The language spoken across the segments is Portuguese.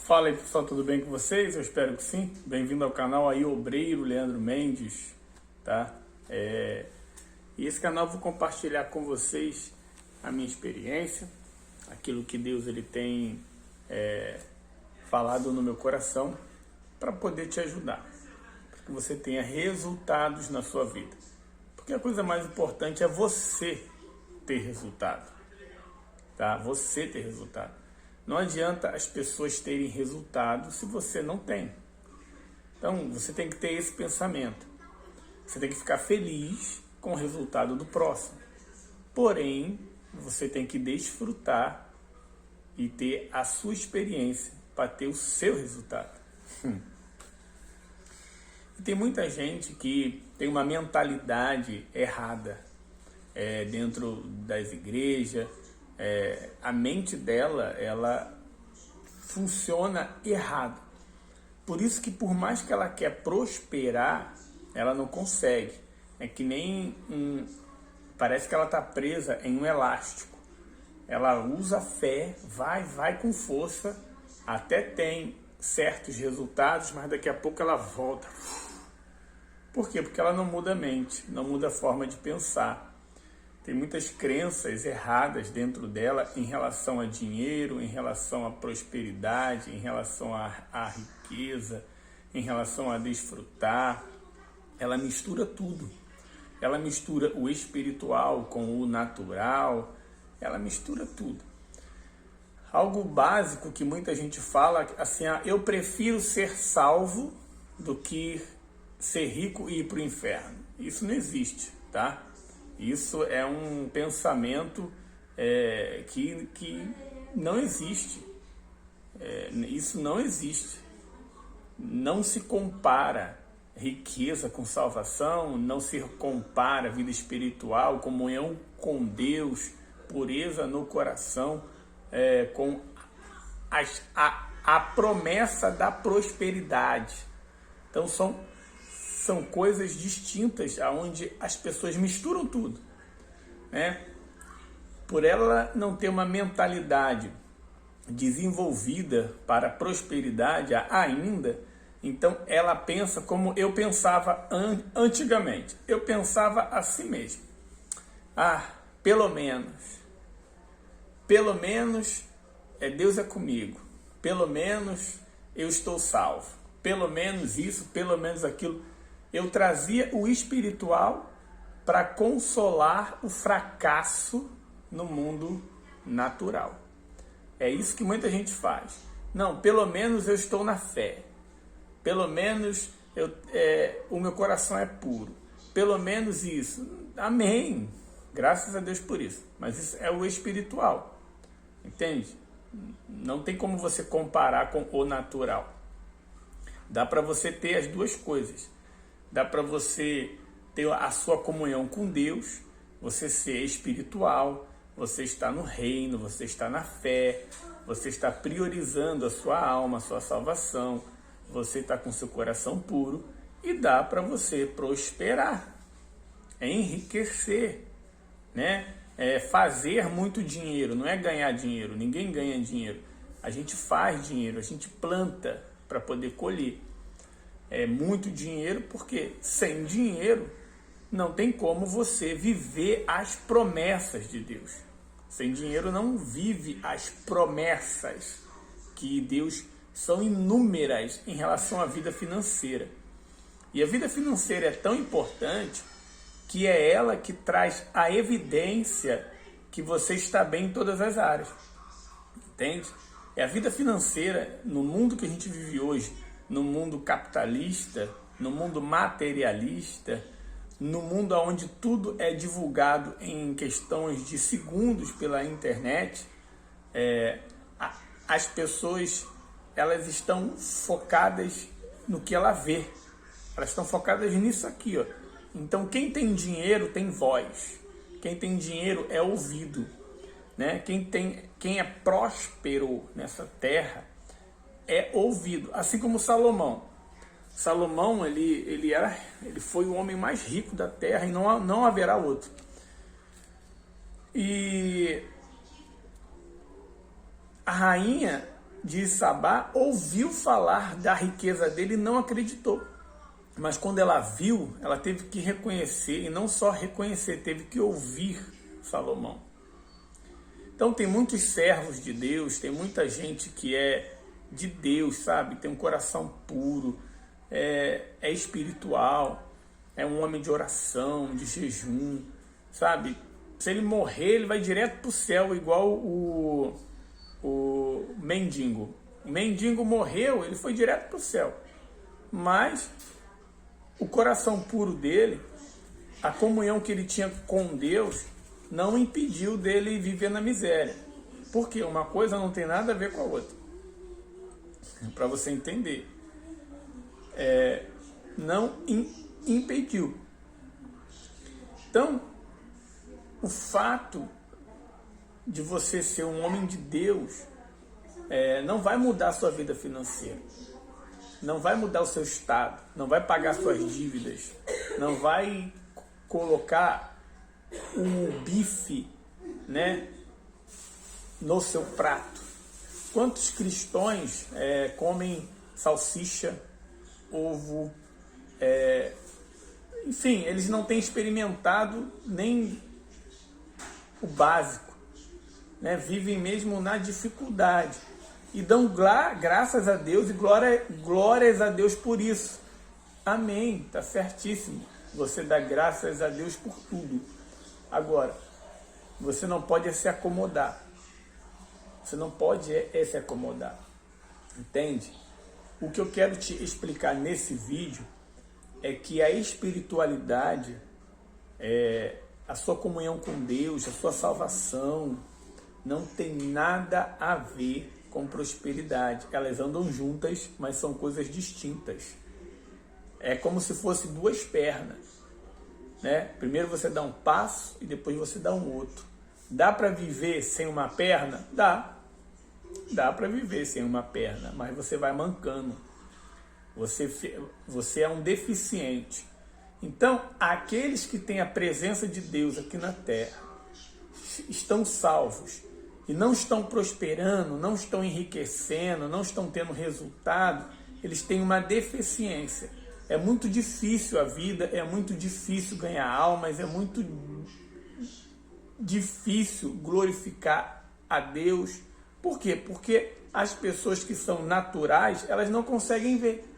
Fala aí pessoal, tudo bem com vocês? Eu espero que sim. Bem-vindo ao canal aí, Obreiro Leandro Mendes, tá? E esse canal eu vou compartilhar com vocês a minha experiência, aquilo que Deus ele tem falado no meu coração para poder te ajudar, para que você tenha resultados na sua vida. Porque a coisa mais importante é você ter resultado, tá? Você ter resultado. Não adianta as pessoas terem resultado se você não tem. Então, você tem que ter esse pensamento. Você tem que ficar feliz com o resultado do próximo. Porém, você tem que desfrutar e ter a sua experiência para ter o seu resultado. E tem muita gente que tem uma mentalidade errada dentro das igrejas. A mente dela, ela funciona errado. Por isso que por mais que ela quer prosperar, ela não consegue. É que nem parece que ela está presa em um elástico. Ela usa fé, vai com força, até tem certos resultados, mas daqui a pouco ela volta. Por quê? Porque ela não muda a mente, não muda a forma de pensar. Tem muitas crenças erradas dentro dela em relação a dinheiro, em relação à prosperidade, em relação à riqueza, em relação a desfrutar. Ela mistura tudo. Ela mistura o espiritual com o natural. Ela mistura tudo. Algo básico que muita gente fala, assim, eu prefiro ser salvo do que ser rico e ir para o inferno. Isso não existe, tá? Isso é um pensamento que não existe. Isso não existe. Não se compara riqueza com salvação, não se compara vida espiritual, comunhão com Deus, pureza no coração, com a promessa da prosperidade. Então são coisas distintas, onde as pessoas misturam tudo, né? Por ela não ter uma mentalidade desenvolvida para a prosperidade ainda, então ela pensa como eu pensava antigamente. Eu pensava assim mesmo. Pelo menos Deus é comigo. Pelo menos eu estou salvo. Pelo menos isso, pelo menos aquilo. Eu trazia o espiritual para consolar o fracasso no mundo natural. É isso que muita gente faz. Não, pelo menos eu estou na fé. Pelo menos o meu coração é puro. Pelo menos isso. Amém. Graças a Deus por isso. Mas isso é o espiritual. Entende? Não tem como você comparar com o natural. Dá para você ter as duas coisas. Dá para você ter a sua comunhão com Deus, você ser espiritual, você está no reino, você está na fé, você está priorizando a sua alma, a sua salvação, você está com seu coração puro e dá para você prosperar, enriquecer, né? Fazer muito dinheiro, não é ganhar dinheiro, ninguém ganha dinheiro. A gente faz dinheiro, a gente planta para poder colher. Muito dinheiro, porque sem dinheiro não tem como você viver as promessas de Deus. Sem dinheiro não vive as promessas que Deus são inúmeras em relação à vida financeira. E a vida financeira é tão importante que é ela que traz a evidência que você está bem em todas as áreas. Entende? É a vida financeira, no mundo que a gente vive hoje, no mundo capitalista, no mundo materialista, no mundo onde tudo é divulgado em questões de segundos pela internet, as pessoas elas estão focadas no que ela vê. Elas estão focadas nisso aqui, ó. Então quem tem dinheiro tem voz. Quem tem dinheiro é ouvido, né? Quem é próspero nessa terra é ouvido, assim como Salomão. Salomão, ele foi o homem mais rico da terra e não haverá outro. E a rainha de Sabá ouviu falar da riqueza dele e não acreditou. Mas quando ela viu, ela teve que reconhecer, e não só reconhecer, teve que ouvir Salomão. Então tem muitos servos de Deus, tem muita gente que é de Deus, sabe? Tem um coração puro, é espiritual, é um homem de oração, de jejum, sabe? Se ele morrer, ele vai direto para o céu, igual o mendigo. O mendigo morreu, ele foi direto para o céu. Mas o coração puro dele, a comunhão que ele tinha com Deus, não impediu dele viver na miséria. Porque uma coisa não tem nada a ver com a outra. Para você entender. Não impediu. Então, o fato de você ser um homem de Deus não vai mudar a sua vida financeira. Não vai mudar o seu estado. Não vai pagar suas dívidas. Não vai colocar o bife, né, no seu prato. Quantos cristãos comem salsicha, ovo, enfim, eles não têm experimentado nem o básico, né? Vivem mesmo na dificuldade e dão graças a Deus e glórias a Deus por isso. Amém, tá certíssimo. Você dá graças a Deus por tudo. Agora, você não pode se acomodar. Você não pode se acomodar. Entende? O que eu quero te explicar nesse vídeo é que a espiritualidade, a sua comunhão com Deus, a sua salvação, não tem nada a ver com prosperidade. Elas andam juntas, mas são coisas distintas. É como se fosse duas pernas, né? Primeiro você dá um passo e depois você dá um outro. Dá para viver sem uma perna? Dá. Dá para viver sem uma perna, mas você vai mancando. Você é um deficiente. Então, aqueles que têm a presença de Deus aqui na terra estão salvos e não estão prosperando, não estão enriquecendo, não estão tendo resultado, eles têm uma deficiência. É muito difícil a vida, é muito difícil ganhar almas, é muito difícil glorificar a Deus. Por quê? Porque as pessoas que são naturais, elas não conseguem ver.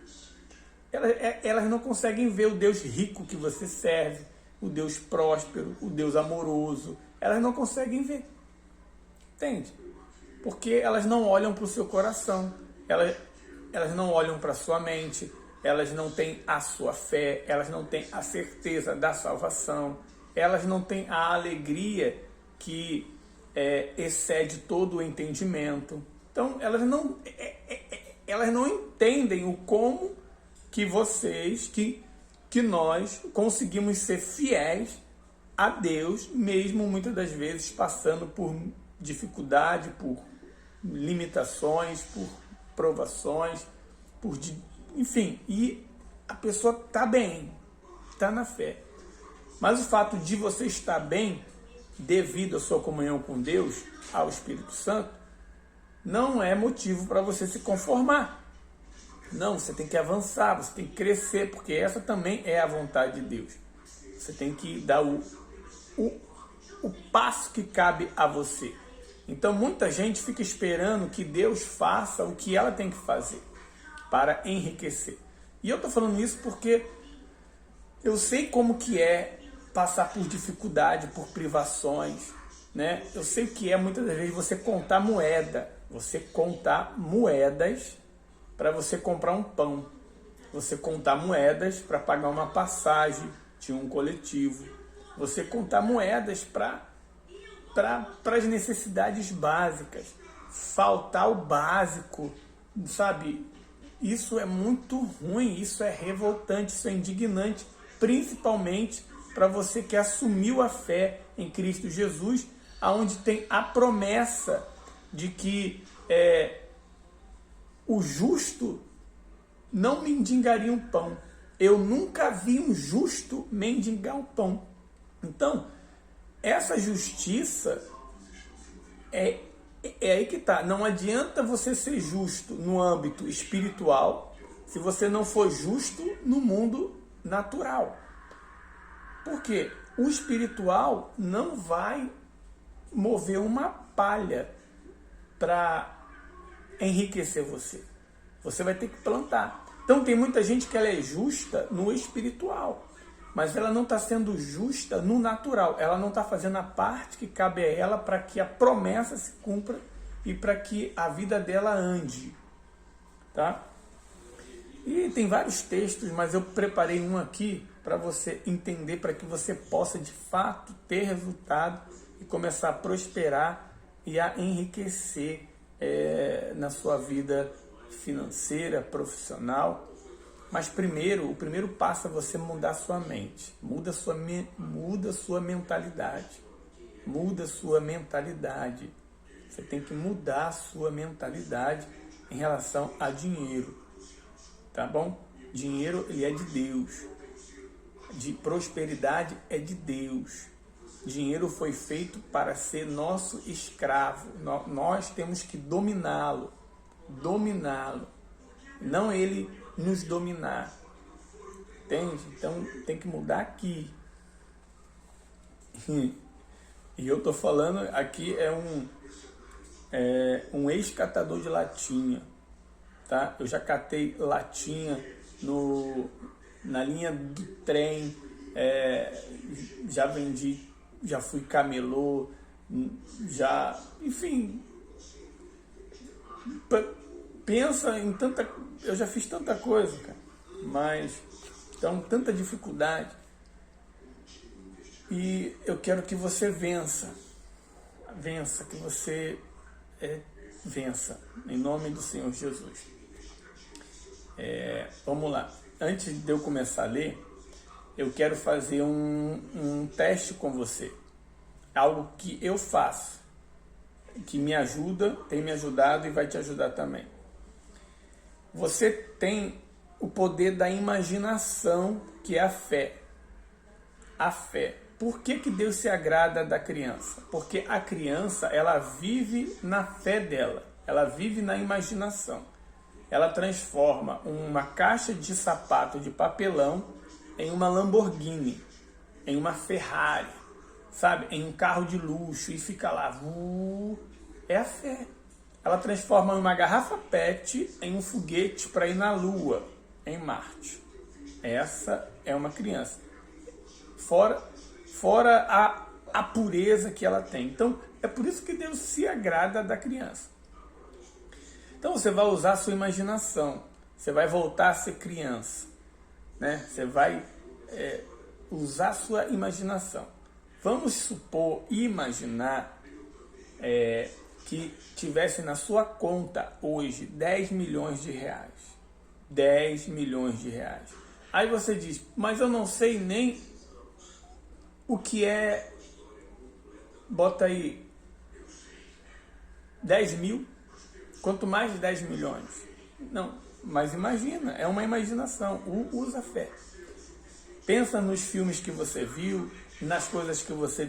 Elas não conseguem ver o Deus rico que você serve, o Deus próspero, o Deus amoroso. Elas não conseguem ver. Entende? Porque elas não olham para o seu coração. Elas não olham para a sua mente. Elas não têm a sua fé. Elas não têm a certeza da salvação. Elas não têm a alegria que excede todo o entendimento. Então, elas não entendem o como que nós conseguimos ser fiéis a Deus, mesmo muitas das vezes passando por dificuldade, por limitações, por provações, enfim, e a pessoa está bem, está na fé. Mas o fato de você estar bem, devido à sua comunhão com Deus, ao Espírito Santo, não é motivo para você se conformar. Não, você tem que avançar, você tem que crescer, porque essa também é a vontade de Deus. Você tem que dar o passo que cabe a você. Então muita gente fica esperando que Deus faça o que ela tem que fazer para enriquecer. E eu estou falando isso porque eu sei como que é passar por dificuldade, por privações, né? Eu sei o que é muitas vezes você contar moeda, você contar moedas para você comprar um pão, você contar moedas para pagar uma passagem de um coletivo, você contar moedas para as necessidades básicas, faltar o básico, sabe? Isso é muito ruim, isso é revoltante, isso é indignante, principalmente para você que assumiu a fé em Cristo Jesus, aonde tem a promessa de que o justo não mendigaria um pão. Eu nunca vi um justo mendigar um pão. Então, essa justiça é é aí que tá. Não adianta você ser justo no âmbito espiritual se você não for justo no mundo natural. Por quê? O espiritual não vai mover uma palha para enriquecer você. Você vai ter que plantar. Então tem muita gente que ela é justa no espiritual, mas ela não está sendo justa no natural. Ela não está fazendo a parte que cabe a ela para que a promessa se cumpra e para que a vida dela ande. Tá? E tem vários textos, mas eu preparei um aqui para você entender, para que você possa de fato ter resultado e começar a prosperar e a enriquecer na sua vida financeira, profissional. Mas primeiro, o primeiro passo é você mudar sua mente, muda sua mentalidade, muda sua mentalidade. Você tem que mudar a sua mentalidade em relação a dinheiro, tá bom? Dinheiro, ele é de Deus, de prosperidade é de Deus. Dinheiro foi feito para ser nosso escravo. Nós temos que dominá-lo, não ele nos dominar. Entende? Então tem que mudar aqui. E eu tô falando aqui um ex-catador de latinha, tá? Eu já catei latinha na linha do trem, já vendi, já fui camelô, enfim, pensa em tanta, eu já fiz tanta coisa, cara, mas então tanta dificuldade, e eu quero que você vença, que você vença, em nome do Senhor Jesus. Vamos lá. Antes de eu começar a ler, eu quero fazer um teste com você. Algo que eu faço, que me ajuda, tem me ajudado e vai te ajudar também. Você tem o poder da imaginação, que é a fé. A fé. Por que Deus se agrada da criança? Porque a criança, ela vive na fé dela, ela vive na imaginação. Ela transforma uma caixa de sapato de papelão em uma Lamborghini, em uma Ferrari, sabe? Em um carro de luxo e fica lá. É a fé. Ela transforma uma garrafa PET em um foguete para ir na Lua, em Marte. Essa é uma criança. Fora a pureza que ela tem. Então, é por isso que Deus se agrada da criança. Então, você vai usar a sua imaginação. Você vai voltar a ser criança, né? Você vai usar a sua imaginação. Vamos supor e imaginar que tivesse na sua conta hoje 10 milhões de reais. 10 milhões de reais. Aí você diz, mas eu não sei nem o que é, bota aí, 10 mil, quanto mais de 10 milhões. Não, mas imagina, é uma imaginação, usa fé. Pensa nos filmes que você viu, nas coisas que você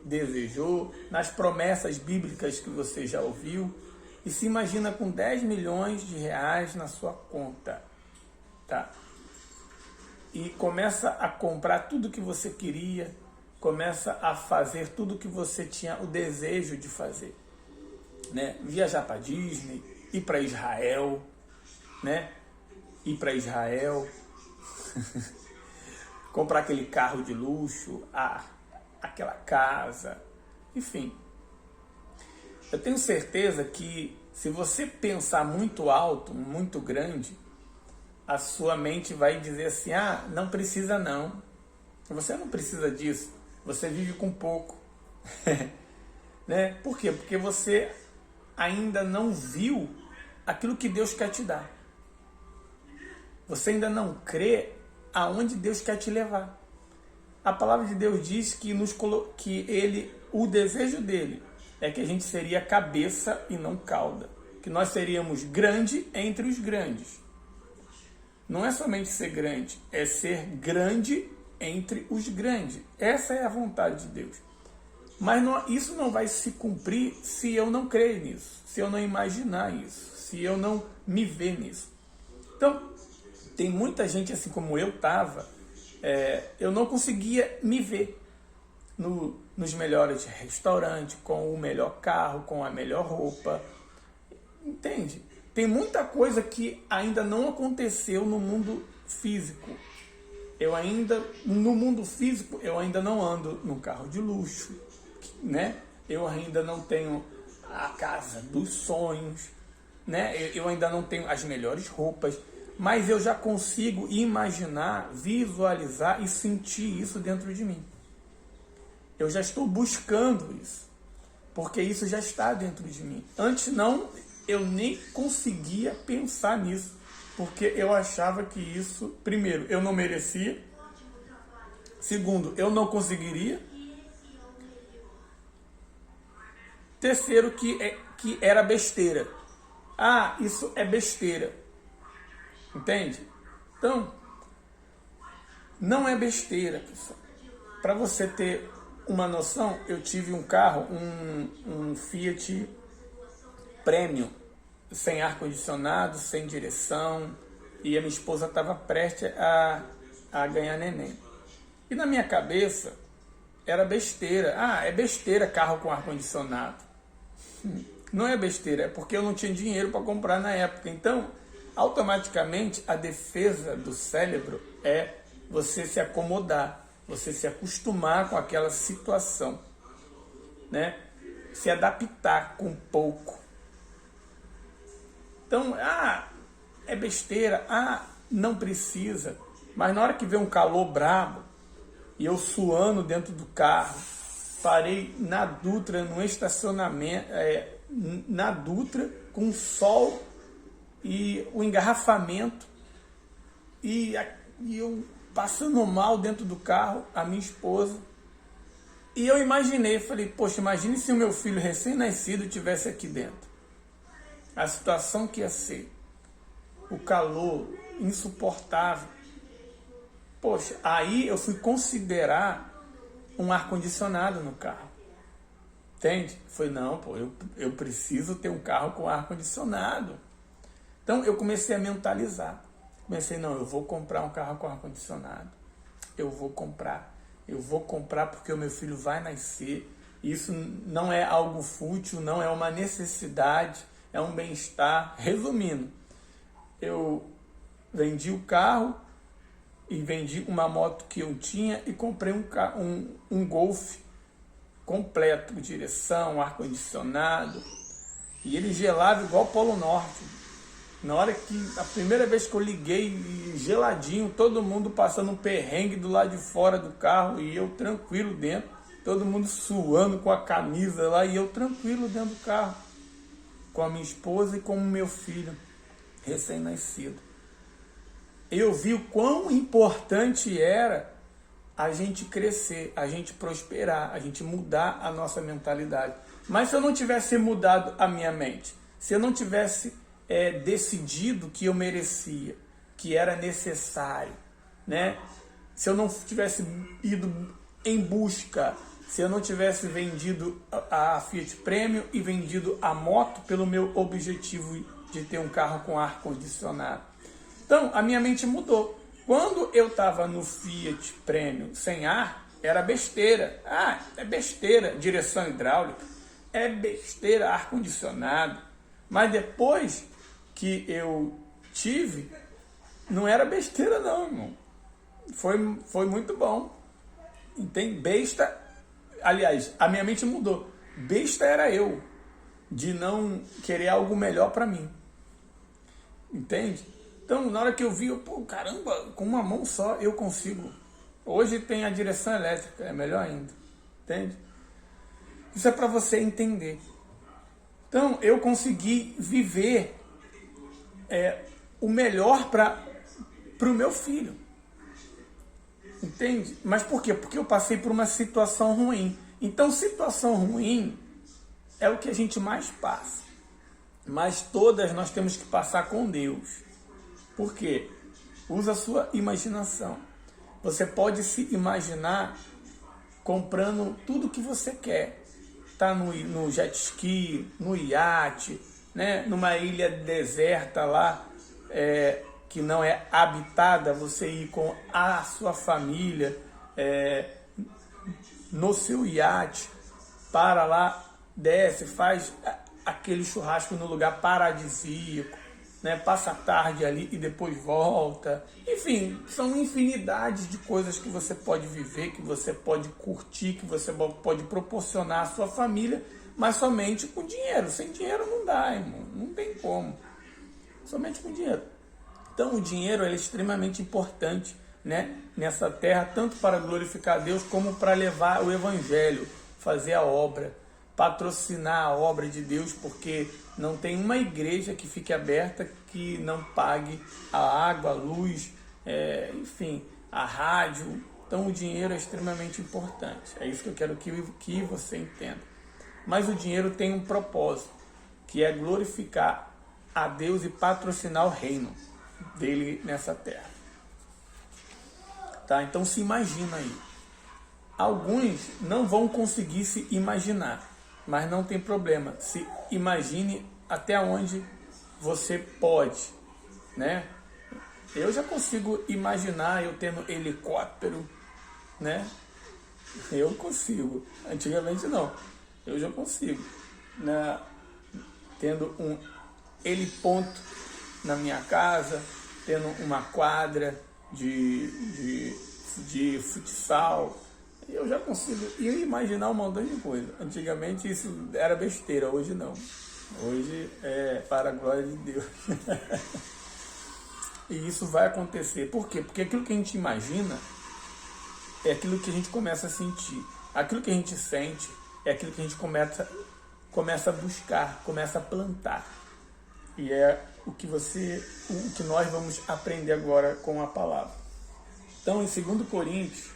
desejou, nas promessas bíblicas que você já ouviu, e se imagina com 10 milhões de reais na sua conta, tá? E começa a comprar tudo que você queria, começa a fazer tudo que você tinha o desejo de fazer, né? Viajar para Disney, ir para Israel, né? Ir para Israel, comprar aquele carro de luxo, aquela casa, enfim. Eu tenho certeza que se você pensar muito alto, muito grande, a sua mente vai dizer assim, não precisa não, você não precisa disso, você vive com pouco, né? Por quê? Porque você ainda não viu aquilo que Deus quer te dar. Você ainda não crê aonde Deus quer te levar. A palavra de Deus diz que o desejo dele é que a gente seria cabeça e não cauda, que nós seríamos grande entre os grandes. Não é somente ser grande, é ser grande entre os grandes. Essa é a vontade de Deus. Mas isso não vai se cumprir se eu não crer nisso, se eu não imaginar isso, se eu não me ver nisso. Então, tem muita gente assim como eu estava, eu não conseguia me ver nos melhores restaurantes, com o melhor carro, com a melhor roupa. Entende? Tem muita coisa que ainda não aconteceu no mundo físico. No mundo físico, eu ainda não ando num carro de luxo, né? Eu ainda não tenho a casa dos sonhos, né? Eu ainda não tenho as melhores roupas, mas eu já consigo imaginar, visualizar e sentir isso dentro de mim. Eu já estou buscando isso, porque isso já está dentro de mim. Antes não, eu nem conseguia pensar nisso, porque eu achava que isso, primeiro, eu não merecia, segundo, eu não conseguiria, terceiro, que era besteira. Ah, isso é besteira. Entende? Então, não é besteira, pessoal. Para você ter uma noção, eu tive um carro, um Fiat Premium, sem ar-condicionado, sem direção, e a minha esposa estava prestes a ganhar neném. E na minha cabeça, era besteira. Ah, é besteira carro com ar-condicionado. Não é besteira, é porque eu não tinha dinheiro para comprar na época. Então, automaticamente, a defesa do cérebro é você se acomodar, você se acostumar com aquela situação, né? Se adaptar com pouco. Então, é besteira, não precisa. Mas na hora que vê um calor brabo, e eu suando dentro do carro, parei na Dutra, no estacionamento, na Dutra, com sol e o engarrafamento, e eu passando mal dentro do carro, a minha esposa, e eu imaginei, falei, poxa, imagine se o meu filho recém-nascido estivesse aqui dentro. A situação que ia ser, o calor insuportável. Poxa, aí eu fui considerar um ar-condicionado no carro. Entende? Foi, não, eu preciso ter um carro com ar-condicionado. Então eu comecei a mentalizar. Não, eu vou comprar um carro com ar-condicionado. Eu vou comprar porque o meu filho vai nascer. Isso não é algo fútil, não é uma necessidade, é um bem-estar. Resumindo, eu vendi o carro e vendi uma moto que eu tinha e comprei um Golf completo, direção, ar-condicionado, e ele gelava igual o Polo Norte. Na hora que, a primeira vez que eu liguei, geladinho, todo mundo passando um perrengue do lado de fora do carro e eu tranquilo dentro, todo mundo suando com a camisa lá e eu tranquilo dentro do carro, com a minha esposa e com o meu filho recém-nascido. Eu vi o quão importante era a gente crescer, a gente prosperar, a gente mudar a nossa mentalidade. Mas se eu não tivesse mudado a minha mente, se eu não tivesse decidido que eu merecia, que era necessário, né? Se eu não tivesse ido em busca, se eu não tivesse vendido a Fiat Premium e vendido a moto pelo meu objetivo de ter um carro com ar-condicionado. Então, a minha mente mudou. Quando eu estava no Fiat Premium sem ar, era besteira. É besteira, direção hidráulica. É besteira, ar-condicionado. Mas depois que eu tive, não era besteira não, irmão. Foi muito bom. Entende? Besta, aliás, a minha mente mudou. Besta era eu, de não querer algo melhor para mim. Entende? Então, na hora que eu vi, caramba, com uma mão só eu consigo. Hoje tem a direção elétrica, é melhor ainda. Entende? Isso é para você entender. Então, eu consegui viver o melhor para o meu filho. Entende? Mas por quê? Porque eu passei por uma situação ruim. Então, situação ruim é o que a gente mais passa. Mas todas nós temos que passar com Deus. Por quê? Usa a sua imaginação. Você pode se imaginar comprando tudo que você quer. Tá no jet ski, no iate, né? Numa ilha deserta lá, que não é habitada, você ir com a sua família no seu iate, para lá, desce, faz aquele churrasco no lugar paradisíaco, né? Passa a tarde ali e depois volta. Enfim, são infinidades de coisas que você pode viver, que você pode curtir, que você pode proporcionar à sua família, mas somente com dinheiro. Sem dinheiro não dá, irmão. Não tem como. Somente com dinheiro. Então o dinheiro é extremamente importante, né, nessa terra, tanto para glorificar a Deus como para levar o evangelho, fazer a obra, patrocinar a obra de Deus, porque não tem uma igreja que fique aberta que não pague a água, a luz, enfim, a rádio. Então o dinheiro é extremamente importante. É isso que eu quero que você entenda. Mas o dinheiro tem um propósito, que é glorificar a Deus e patrocinar o reino dele nessa terra. Tá? Então se imagina aí. Alguns não vão conseguir se imaginar, mas não tem problema. Se imagine até onde você pode, né? Eu já consigo imaginar eu tendo helicóptero, né? Eu consigo. Antigamente não. Eu já consigo, né? Tendo um heliponto na minha casa, tendo uma quadra de futsal. Eu já consigo imaginar um montão de coisa. Antigamente isso era besteira, hoje não. Hoje é para a glória de Deus. E isso vai acontecer. Por quê? Porque aquilo que a gente imagina é aquilo que a gente começa a sentir. Aquilo que a gente sente é aquilo que a gente começa a buscar, começa a plantar. E é o que nós vamos aprender agora com a palavra. Então, em 2 Coríntios,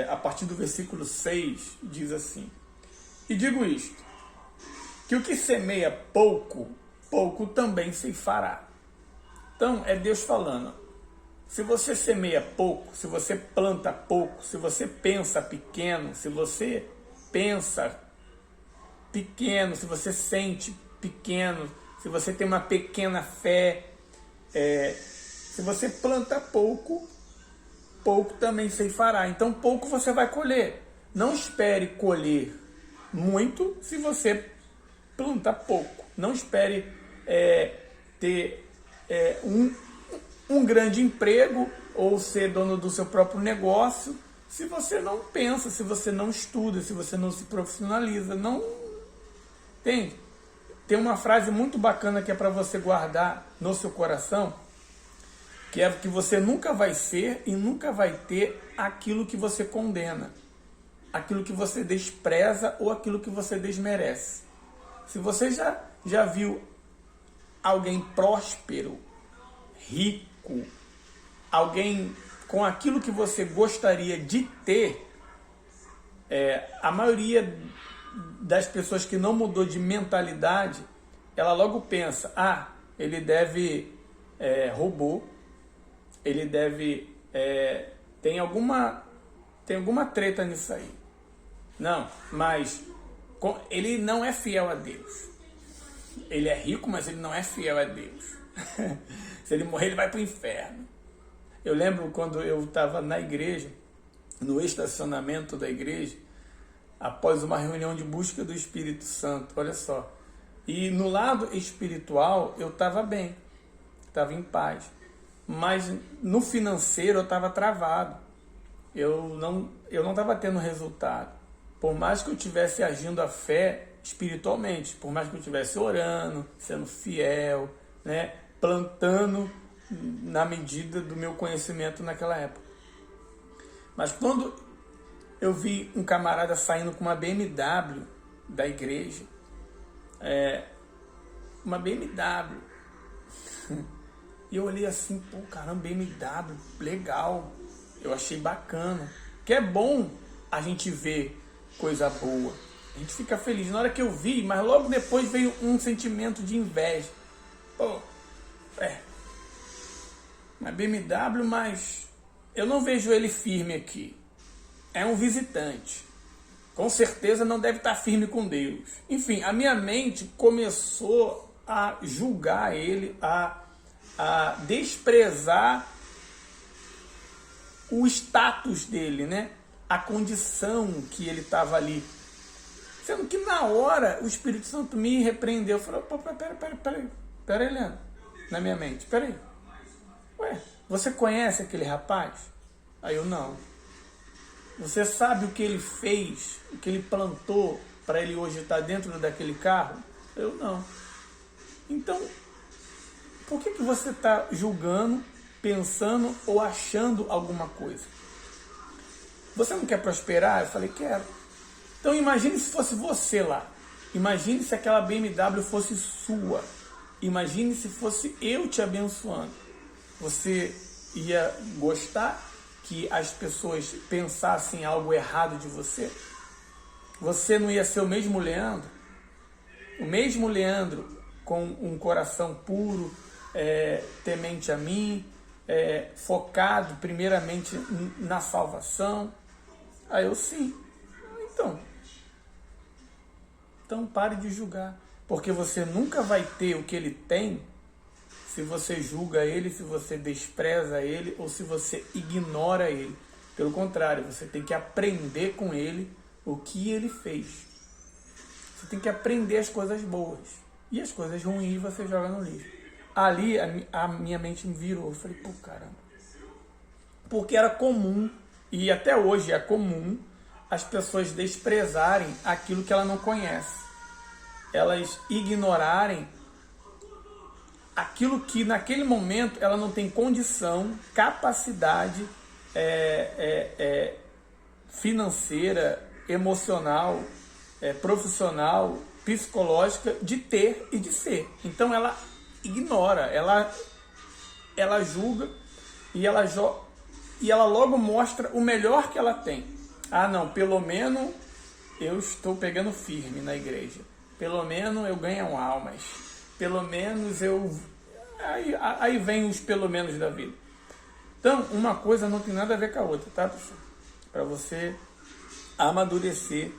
a partir do versículo 6, diz assim: e digo isto, que o que semeia pouco, pouco também se fará. Então, é Deus falando, se você semeia pouco, se você planta pouco, se você pensa pequeno, se você pensa pequeno, se você sente pequeno, se você tem uma pequena fé, se você planta pouco, pouco também se fará. Então pouco você vai colher. Não espere colher muito se você planta pouco. Não espere ter um grande emprego ou ser dono do seu próprio negócio se você não pensa, se você não estuda, se você não se profissionaliza. Não entende? Tem uma frase muito bacana que é para você guardar no seu coração, que é que você nunca vai ser e nunca vai ter aquilo que você condena, aquilo que você despreza ou aquilo que você desmerece. Se você já viu alguém próspero, rico, alguém com aquilo que você gostaria de ter, a maioria das pessoas que não mudou de mentalidade, ela logo pensa, ele deve roubou, ele deve tem alguma treta nisso aí. Não, mas ele não é fiel a Deus. Ele é rico, mas ele não é fiel a Deus. Se ele morrer, ele vai para o inferno. Eu lembro quando eu estava na igreja, no estacionamento da igreja, após uma reunião de busca do Espírito Santo, olha só. E no lado espiritual eu estava bem, estava em paz. Mas no financeiro eu estava travado. Eu não estava tendo resultado. Por mais que eu estivesse agindo a fé espiritualmente, por mais que eu estivesse orando, sendo fiel, né, plantando na medida do meu conhecimento naquela época. Mas quando eu vi um camarada saindo com uma BMW da igreja, uma BMW, e eu olhei assim, pô, caramba, BMW, legal, eu achei bacana, que é bom a gente ver coisa boa, a gente fica feliz. Na hora que eu vi, mas logo depois veio um sentimento de inveja. Pô, uma BMW, mas eu não vejo ele firme aqui. é um visitante. Com certeza não deve estar firme com Deus. Enfim, a minha mente começou a julgar ele, a desprezar o status dele, né? A condição que ele estava ali. Sendo que na hora o Espírito Santo me repreendeu. Falou, peraí, Leandro. Na minha mente, peraí. Ué, você conhece aquele rapaz? Aí eu, não. Você sabe o que ele fez, o que ele plantou para ele hoje estar dentro daquele carro? Eu, não. Então, por que você está julgando, pensando ou achando alguma coisa? Você não quer prosperar? Eu falei, quero. Então imagine se fosse você lá. Imagine se aquela BMW fosse sua. Imagine se fosse eu te abençoando. Você ia gostar que as pessoas pensassem algo errado de você? Você não ia ser o mesmo Leandro? O mesmo Leandro com um coração puro, temente a mim, focado primeiramente na salvação? Aí eu, sim. Então pare de julgar, porque você nunca vai ter o que ele tem se você julga ele, se você despreza ele ou se você ignora ele. Pelo contrário, você tem que aprender com ele o que ele fez. Você tem que aprender as coisas boas. E as coisas ruins você joga no lixo. Ali a minha mente me virou. Eu falei, pô, caramba. Porque era comum, e até hoje é comum, as pessoas desprezarem aquilo que ela não conhece. Elas ignorarem aquilo que naquele momento ela não tem condição, capacidade financeira, emocional, profissional, psicológica de ter e de ser. Então ela ignora, ela julga e ela logo mostra o melhor que ela tem. Ah, não, pelo menos eu estou pegando firme na igreja. Pelo menos eu ganho almas. Pelo menos eu... Aí vem os pelo menos da vida. Então, uma coisa não tem nada a ver com a outra, tá, pessoal? Para você amadurecer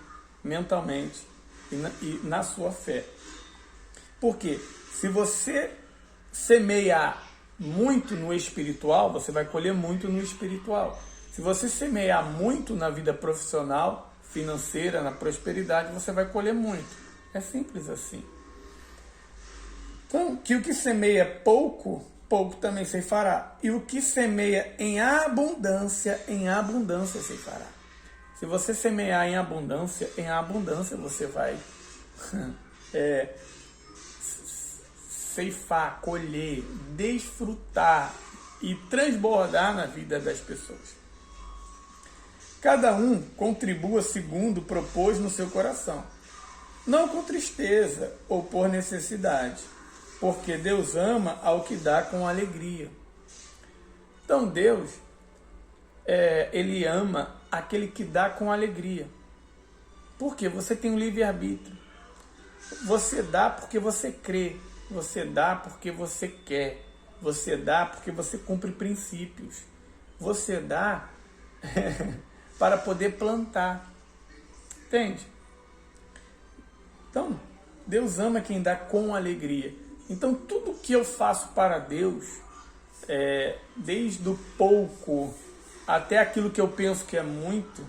mentalmente e na sua fé. Porque se você semear muito no espiritual, você vai colher muito no espiritual. Se você semear muito na vida profissional, financeira, na prosperidade, você vai colher muito. É simples assim. Então, que o que semeia pouco, pouco também ceifará. E o que semeia em abundância ceifará. Se você semear em abundância você vai ceifar, colher, desfrutar e transbordar na vida das pessoas. Cada um contribua segundo propôs no seu coração, não com tristeza ou por necessidade, porque Deus ama ao que dá com alegria. Então Deus, Ele ama aquele que dá com alegria. Porque você tem um livre-arbítrio. Você dá porque você crê. Você dá porque você quer. Você dá porque você cumpre princípios. Você dá para poder plantar. Entende? Então, Deus ama quem dá com alegria. Então, tudo que eu faço para Deus, desde o pouco até aquilo que eu penso que é muito,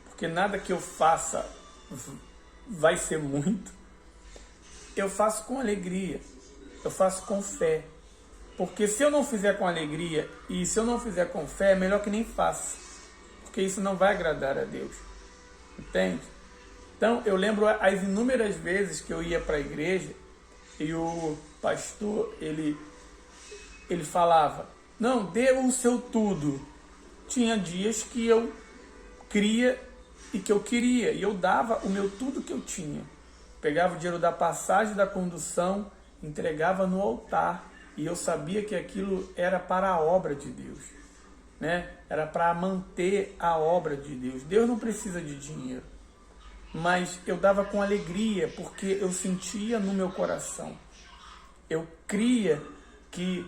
porque nada que eu faça vai ser muito, eu faço com alegria, eu faço com fé. Porque se eu não fizer com alegria e se eu não fizer com fé, é melhor que nem faça. Porque isso não vai agradar a Deus. Entende? Então, eu lembro as inúmeras vezes que eu ia para a igreja e o pastor, ele falava, não, dê o seu tudo. Tinha dias que eu cria e que eu queria, e eu dava o meu tudo que eu tinha. Pegava o dinheiro da passagem, da condução, entregava no altar, e eu sabia que aquilo era para a obra de Deus, né? Era para manter a obra de Deus. Deus não precisa de dinheiro, mas eu dava com alegria, porque eu sentia no meu coração. Eu cria que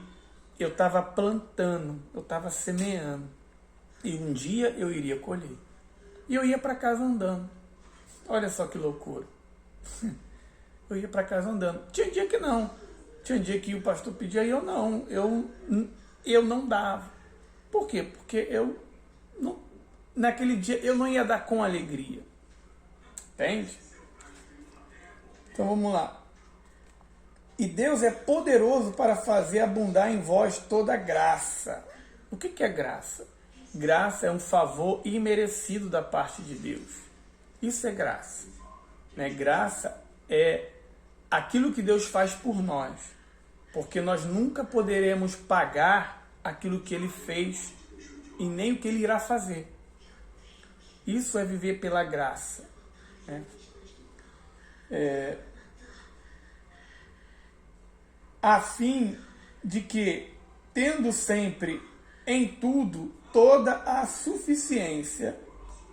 eu estava plantando, eu estava semeando, e um dia eu iria colher. E eu ia para casa andando. Olha só que loucura. Eu ia para casa andando. Tinha dia que não. Tinha dia que o pastor pedia e eu não. Eu não dava. Por quê? Porque naquele dia eu não ia dar com alegria. Entende? Então vamos lá. E Deus é poderoso para fazer abundar em vós toda graça. O que é graça? Graça é um favor imerecido da parte de Deus. Isso é graça. Né? Graça é aquilo que Deus faz por nós. Porque nós nunca poderemos pagar aquilo que Ele fez e nem o que Ele irá fazer. Isso é viver pela graça. Né? A fim de que, tendo sempre em tudo toda a suficiência,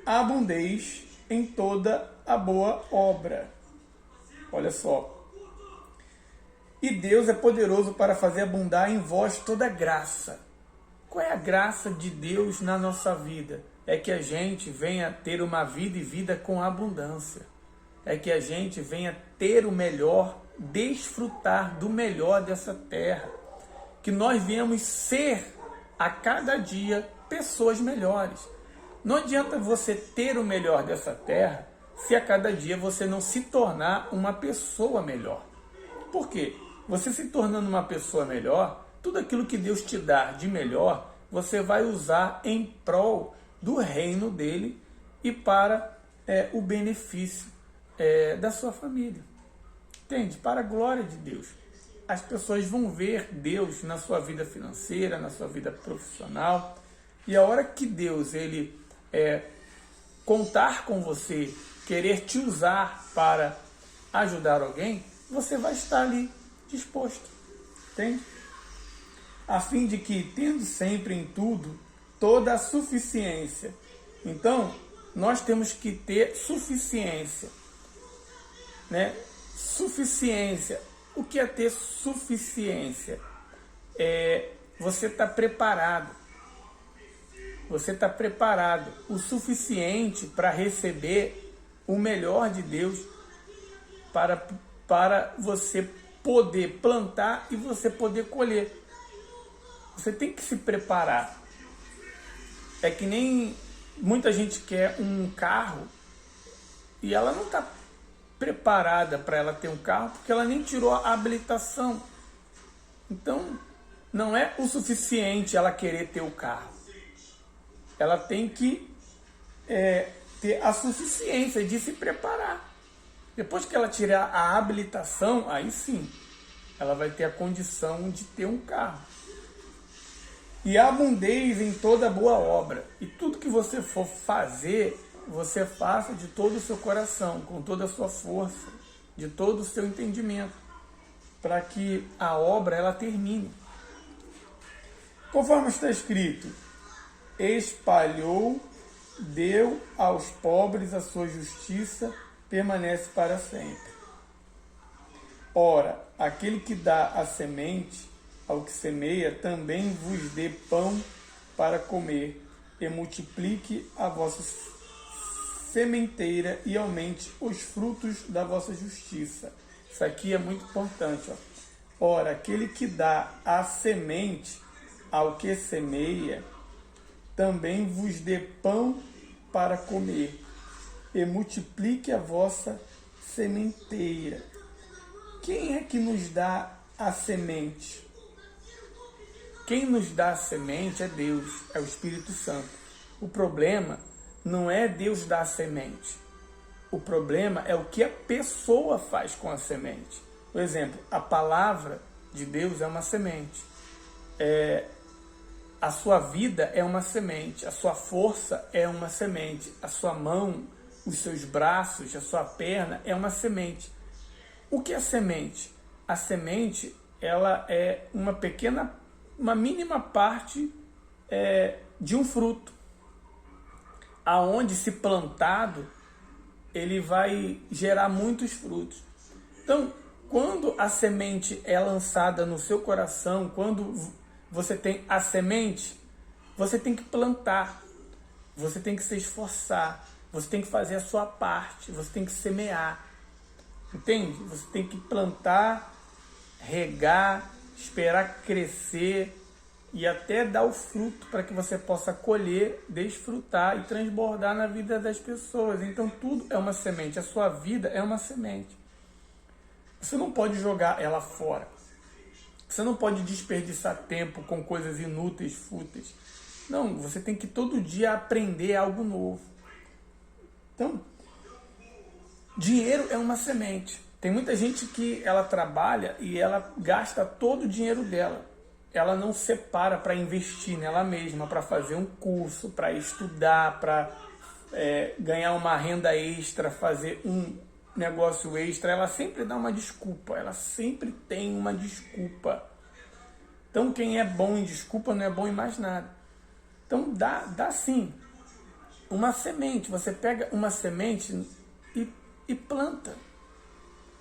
abundeis em toda a boa obra. Olha só. E Deus é poderoso para fazer abundar em vós toda graça. Qual é a graça de Deus na nossa vida? É que a gente venha ter uma vida e vida com abundância. É que a gente venha ter o melhor, desfrutar do melhor dessa terra. Que nós venhamos ser, a cada dia, pessoas melhores. Não adianta você ter o melhor dessa terra se a cada dia você não se tornar uma pessoa melhor. Por quê? Você se tornando uma pessoa melhor, tudo aquilo que Deus te dá de melhor, você vai usar em prol do reino dele e para o benefício da sua família. Entende? Para a glória de Deus. As pessoas vão ver Deus na sua vida financeira, na sua vida profissional. E a hora que Deus ele contar com você, querer te usar para ajudar alguém, você vai estar ali disposto. Entende? A fim de que, tendo sempre em tudo toda a suficiência. Então, nós temos que ter suficiência. Né? Suficiência. O que é ter suficiência? Você está preparado. Você está preparado o suficiente para receber o melhor de Deus, para você poder plantar e você poder colher. Você tem que se preparar. É que nem muita gente quer um carro e ela não está preparada para ela ter um carro porque ela nem tirou a habilitação. Então, não é o suficiente ela querer ter o carro. Ela tem que ter a suficiência de se preparar. Depois que ela tirar a habilitação, aí sim, ela vai ter a condição de ter um carro. E abundeis em toda boa obra. E tudo que você for fazer, você faça de todo o seu coração, com toda a sua força, de todo o seu entendimento, para que a obra ela termine. Conforme está escrito, espalhou, deu aos pobres a sua justiça, permanece para sempre. Ora, aquele que dá a semente ao que semeia, também vos dê pão para comer, e multiplique a vossa sementeira e aumente os frutos da vossa justiça. Isso aqui é muito importante. Ora, aquele que dá a semente ao que semeia, também vos dê pão para comer, e multiplique a vossa sementeira. Quem é que nos dá a semente? Quem nos dá a semente é Deus, é o Espírito Santo. O problema não é Deus dar a semente. O problema é o que a pessoa faz com a semente. Por exemplo, a palavra de Deus é uma semente. A sua vida é uma semente, a sua força é uma semente, a sua mão, os seus braços, a sua perna é uma semente. O que é semente? A semente, ela é uma mínima parte de um fruto, aonde se plantado, ele vai gerar muitos frutos. Então, quando a semente é lançada no seu coração, quando você tem a semente, você tem que plantar, você tem que se esforçar, Você tem que fazer a sua parte, você tem que semear. Entende? Você tem que plantar, regar, esperar crescer e até dar o fruto para que você possa colher, desfrutar e transbordar na vida das pessoas. Então tudo é uma semente, a sua vida é uma semente. Você não pode jogar ela fora. Você não pode desperdiçar tempo com coisas inúteis, fúteis. Não, você tem que todo dia aprender algo novo. Então, dinheiro é uma semente. Tem muita gente que ela trabalha e ela gasta todo o dinheiro dela. Ela não separa para investir nela mesma, para fazer um curso, para estudar, para ganhar uma renda extra, fazer um negócio extra. Ela sempre dá uma desculpa, ela sempre tem uma desculpa. Então quem é bom em desculpa não é bom em mais nada. Então dá sim uma semente. Você pega uma semente e planta.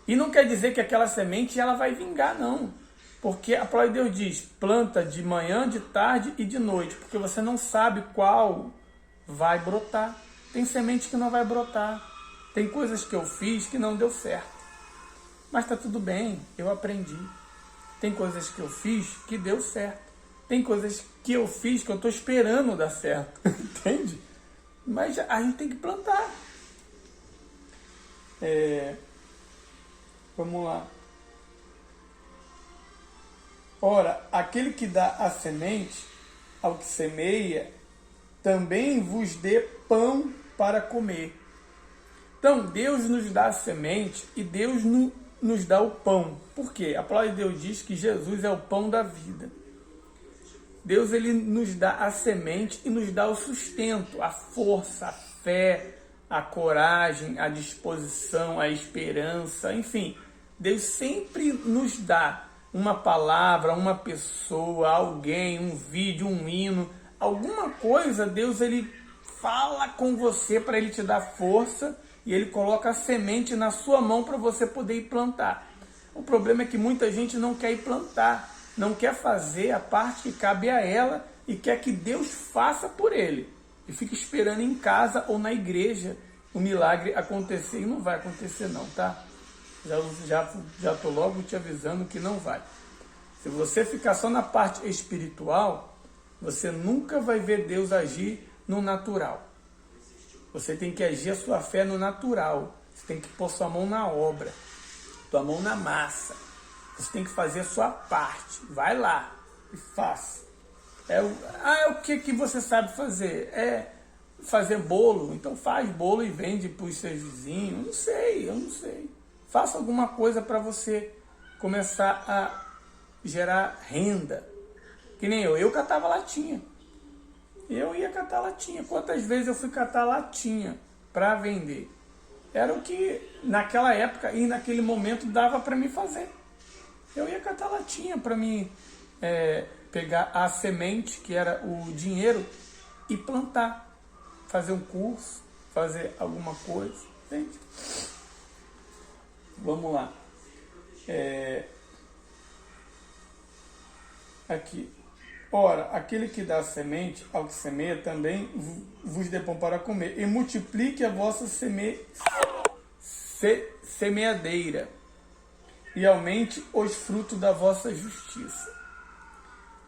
E não quer dizer que aquela semente ela vai vingar, não. Porque a palavra de Deus diz, planta de manhã, de tarde e de noite. Porque você não sabe qual vai brotar. Tem semente que não vai brotar. Tem coisas que eu fiz que não deu certo. Mas está tudo bem, eu aprendi. Tem coisas que eu fiz que deu certo. Tem coisas que eu fiz que eu estou esperando dar certo. Entende? Mas a gente tem que plantar. Vamos lá. Ora, aquele que dá a semente ao que semeia, também vos dê pão para comer. Então, Deus nos dá a semente e Deus nos dá o pão. Por quê? A palavra de Deus diz que Jesus é o pão da vida. Deus ele nos dá a semente e nos dá o sustento, a força, a fé, a coragem, a disposição, a esperança, enfim. Deus sempre nos dá uma palavra, uma pessoa, alguém, um vídeo, um hino, alguma coisa. Deus ele fala com você para ele te dar força e ele coloca a semente na sua mão para você poder ir plantar. O problema é que muita gente não quer ir plantar, não quer fazer a parte que cabe a ela e quer que Deus faça por ele. E fica esperando em casa ou na igreja o milagre acontecer. E não vai acontecer não, tá? Já estou logo te avisando que não vai. Se você ficar só na parte espiritual, você nunca vai ver Deus agir no natural. Você tem que agir a sua fé no natural. Você tem que pôr sua mão na obra, tua mão na massa. Você tem que fazer a sua parte. Vai lá e faça. O que você sabe fazer? É fazer bolo. Então faz bolo e vende para os seus vizinhos. Eu não sei. Faça alguma coisa para você começar a gerar renda. Que nem eu catava latinha. Eu ia catar latinha. Quantas vezes eu fui catar latinha para vender? Era o que naquela época e naquele momento dava para mim fazer. Eu ia catar latinha para mim pegar a semente, que era o dinheiro, e plantar. Fazer um curso, fazer alguma coisa. Entende? Vamos lá. Aqui. Ora, aquele que dá semente ao que semeia também vos dê pão para comer. E multiplique a vossa semeadeira. E aumente os frutos da vossa justiça.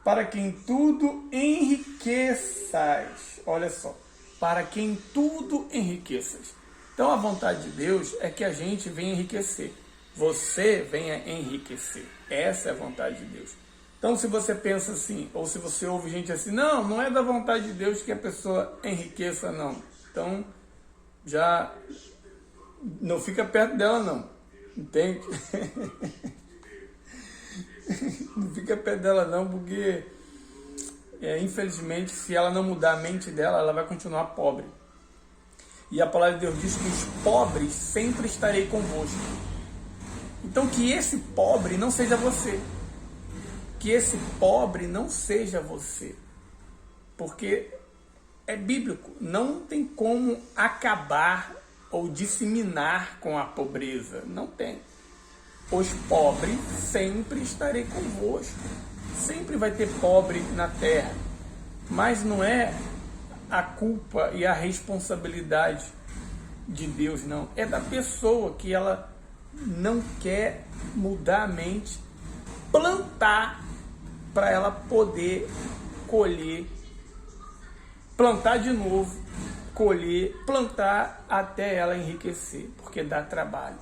Para que em tudo enriqueçais. Olha só. Para que em tudo enriqueças. Então a vontade de Deus é que a gente venha enriquecer. Você venha enriquecer. Essa é a vontade de Deus. Então se você pensa assim, ou se você ouve gente assim, não é da vontade de Deus que a pessoa enriqueça, não. Então já não fica perto dela, não. Entende? Não fica perto dela, não, porque infelizmente, se ela não mudar a mente dela, ela vai continuar pobre. E a palavra de Deus diz que os pobres sempre estarei convosco. Então que esse pobre não seja você. Que esse pobre não seja você. Porque é bíblico. Não tem como acabar ou disseminar com a pobreza. Não tem. Os pobres sempre estarei convosco. Sempre vai ter pobre na terra. Mas não é a culpa e a responsabilidade de Deus, não. É da pessoa que ela não quer mudar a mente, plantar para ela poder colher, plantar de novo, colher, plantar até ela enriquecer, porque dá trabalho,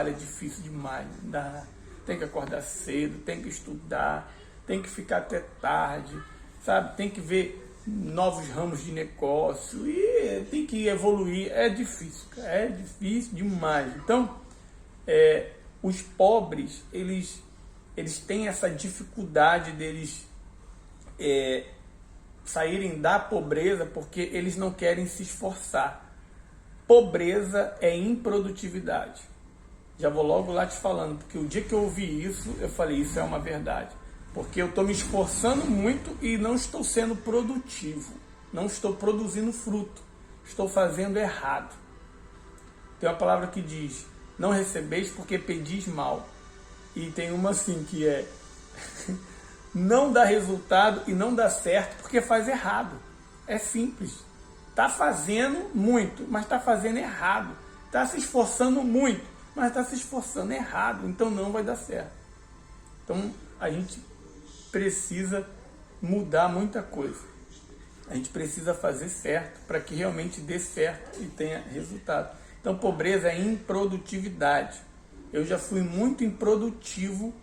é difícil demais, tem que acordar cedo, tem que estudar, tem que ficar até tarde, sabe, tem que ver novos ramos de negócio e tem que evoluir, é difícil demais. Então, os pobres, eles têm essa dificuldade deles saírem da pobreza porque eles não querem se esforçar. Pobreza é improdutividade. Já vou logo lá te falando, porque o dia que eu ouvi isso, eu falei, isso é uma verdade. Porque eu estou me esforçando muito e não estou sendo produtivo. Não estou produzindo fruto. Estou fazendo errado. Tem uma palavra que diz, não recebeis porque pedis mal. E tem uma assim que é, não dá resultado e não dá certo porque faz errado. É simples. Está fazendo muito, mas está fazendo errado. Está se esforçando muito, mas está se esforçando errado. Então não vai dar certo. Então a gente precisa mudar muita coisa. A gente precisa fazer certo para que realmente dê certo e tenha resultado. Então pobreza é improdutividade. Eu já fui muito improdutivo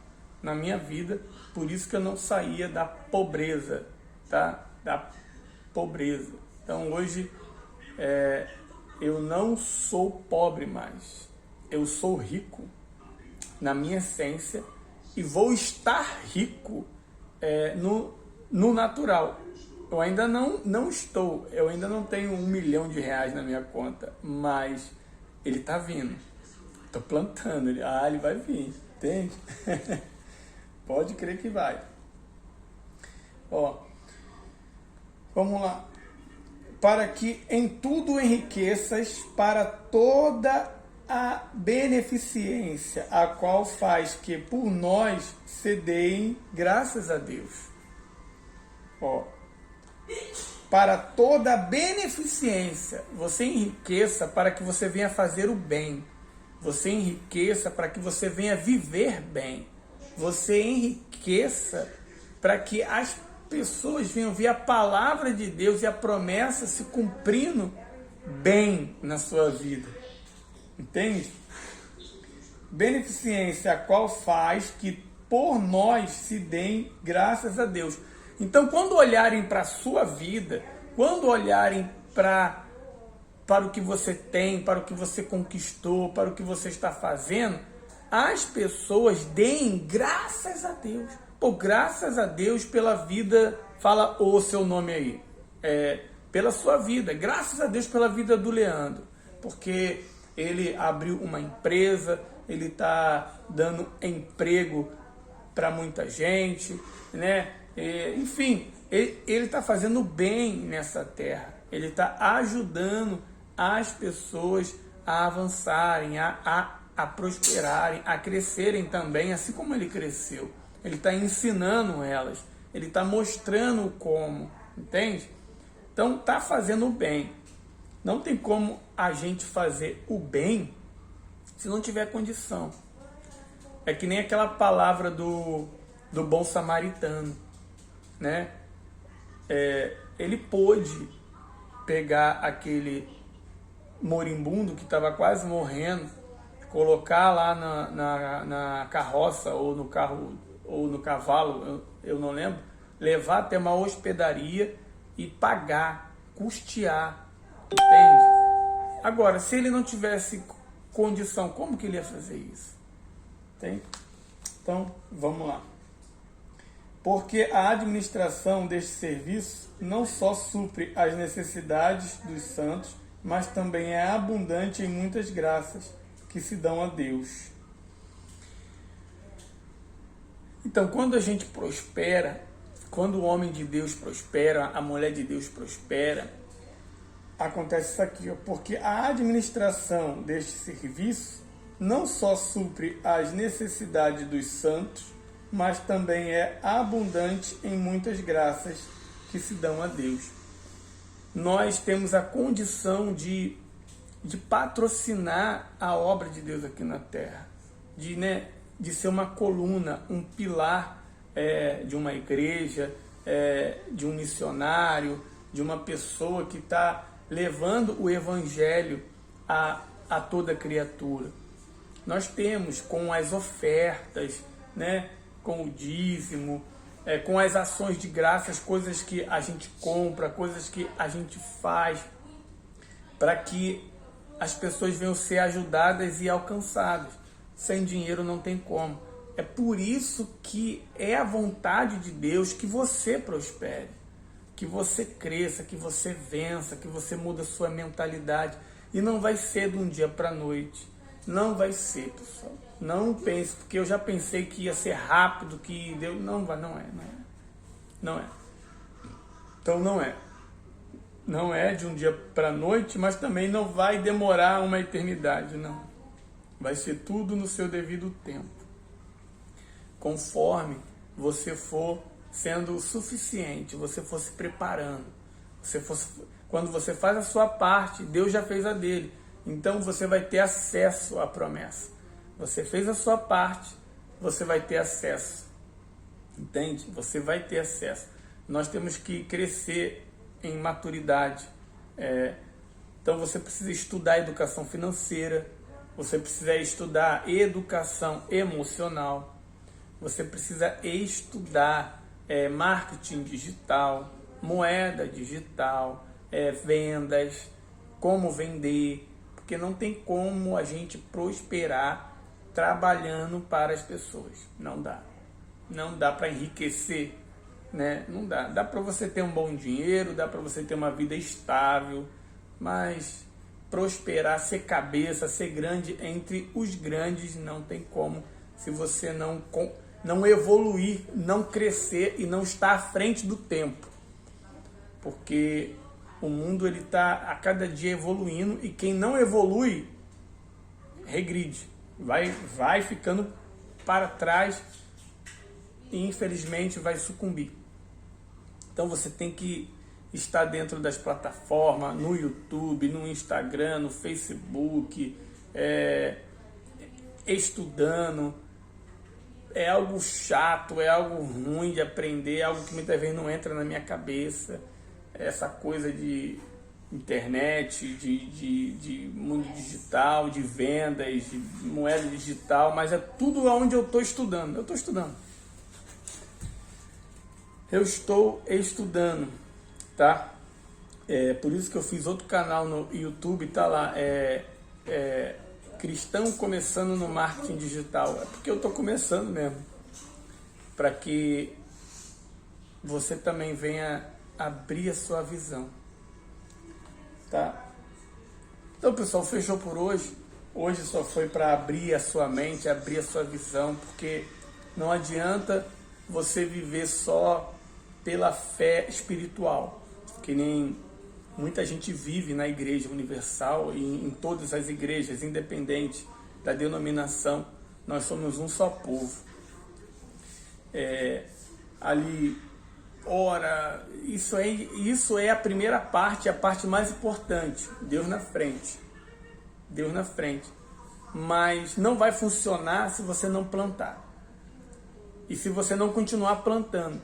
na minha vida, por isso que eu não saía da pobreza, tá? Da pobreza. Então hoje eu não sou pobre mais, eu sou rico na minha essência e vou estar rico no natural. Eu ainda não estou, eu ainda não tenho R$1 milhão na minha conta, mas ele está vindo. Estou plantando, ele vai vir, entende? Pode crer que vai. Ó, vamos lá. Para que em tudo enriqueças para toda a beneficência, a qual faz que por nós se deem graças a Deus. Ó, para toda a beneficência, você enriqueça para que você venha fazer o bem. Você enriqueça para que você venha viver bem. Você enriqueça para que as pessoas venham ver a palavra de Deus e a promessa se cumprindo bem na sua vida. Entende? Beneficência a qual faz que por nós se deem graças a Deus. Então, quando olharem para a sua vida, quando olharem para o que você tem, para o que você conquistou, para o que você está fazendo, as pessoas deem graças a Deus. Pô, graças a Deus pela vida, fala o seu nome aí, pela sua vida, graças a Deus pela vida do Leandro, porque ele abriu uma empresa, ele está dando emprego para muita gente, né? Enfim, ele está fazendo bem nessa terra, ele está ajudando as pessoas a avançarem, a prosperarem, a crescerem também, assim como ele cresceu. Ele está ensinando elas, ele está mostrando como, entende? Então está fazendo o bem. Não tem como a gente fazer o bem se não tiver condição. É que nem aquela palavra do bom samaritano, né? Ele pôde pegar aquele moribundo que estava quase morrendo, colocar lá na carroça ou no carro ou no cavalo, eu não lembro, levar até uma hospedaria e pagar, custear, entende? Agora, se ele não tivesse condição, como que ele ia fazer isso? Entende? Então, vamos lá. Porque a administração deste serviço não só supre as necessidades dos santos, mas também é abundante em muitas graças que se dão a Deus. Então, quando a gente prospera, quando o homem de Deus prospera, a mulher de Deus prospera, acontece isso aqui, ó, porque a administração deste serviço não só supre as necessidades dos santos, mas também é abundante em muitas graças que se dão a Deus. Nós temos a condição de de patrocinar a obra de Deus aqui na terra, de ser uma coluna, um pilar de uma igreja, de um missionário, de uma pessoa que está levando o evangelho a toda criatura. Nós temos com as ofertas, com o dízimo, com as ações de graças, coisas que a gente compra, coisas que a gente faz, para que as pessoas venham ser ajudadas e alcançadas. Sem dinheiro não tem como. É por isso que é a vontade de Deus que você prospere, que você cresça, que você vença, que você mude a sua mentalidade. E não vai ser de um dia para a noite. Não vai ser, pessoal. Não pense, porque eu já pensei que ia ser rápido, que Deus... Não é. Então não é. Não é de um dia para a noite, mas também não vai demorar uma eternidade, não. Vai ser tudo no seu devido tempo. Conforme você for sendo suficiente, você for se preparando. Quando você faz a sua parte, Deus já fez a dele. Então você vai ter acesso à promessa. Você fez a sua parte, você vai ter acesso. Entende? Você vai ter acesso. Nós temos que crescer em maturidade. Então você precisa estudar educação financeira, você precisa estudar educação emocional, você precisa estudar marketing digital, moeda digital, vendas, como vender, porque não tem como a gente prosperar trabalhando para as pessoas. Não dá. Não dá para enriquecer, Não dá. Dá para você ter um bom dinheiro, dá para você ter uma vida estável, mas prosperar, ser cabeça, ser grande entre os grandes não tem como, se você não evoluir, não crescer e não estar à frente do tempo. Porque o mundo está a cada dia evoluindo e quem não evolui regride, vai ficando para trás e infelizmente vai sucumbir. Então você tem que estar dentro das plataformas, no YouTube, no Instagram, no Facebook, estudando. É algo chato, é algo ruim de aprender, é algo que muitas vezes não entra na minha cabeça. Essa coisa de internet, de mundo digital, de vendas, de moeda digital, mas é tudo onde eu estou estudando. Eu estou estudando, tá? Por isso que eu fiz outro canal no YouTube, tá lá, Cristão Começando no Marketing Digital. É porque eu estou começando mesmo, para que você também venha abrir a sua visão, tá? Então, pessoal, fechou por hoje. Hoje só foi para abrir a sua mente, abrir a sua visão, porque não adianta você viver só pela fé espiritual, que nem muita gente vive na Igreja Universal e em todas as igrejas, independente da denominação. Nós somos um só povo. Ali, ora, isso é a primeira parte, a parte mais importante. Deus na frente. Mas não vai funcionar se você não plantar. E se você não continuar plantando.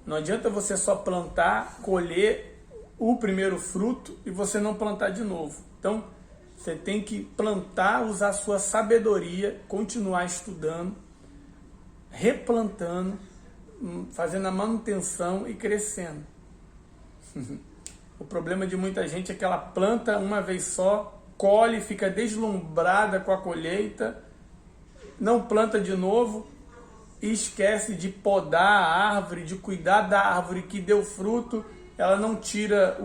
Não adianta você só plantar, colher o primeiro fruto e você não plantar de novo. Então, você tem que plantar, usar a sua sabedoria, continuar estudando, replantando, fazendo a manutenção e crescendo. O problema de muita gente é que ela planta uma vez só, colhe, fica deslumbrada com a colheita, não planta de novo e esquece de podar a árvore, de cuidar da árvore que deu fruto. Ela não tira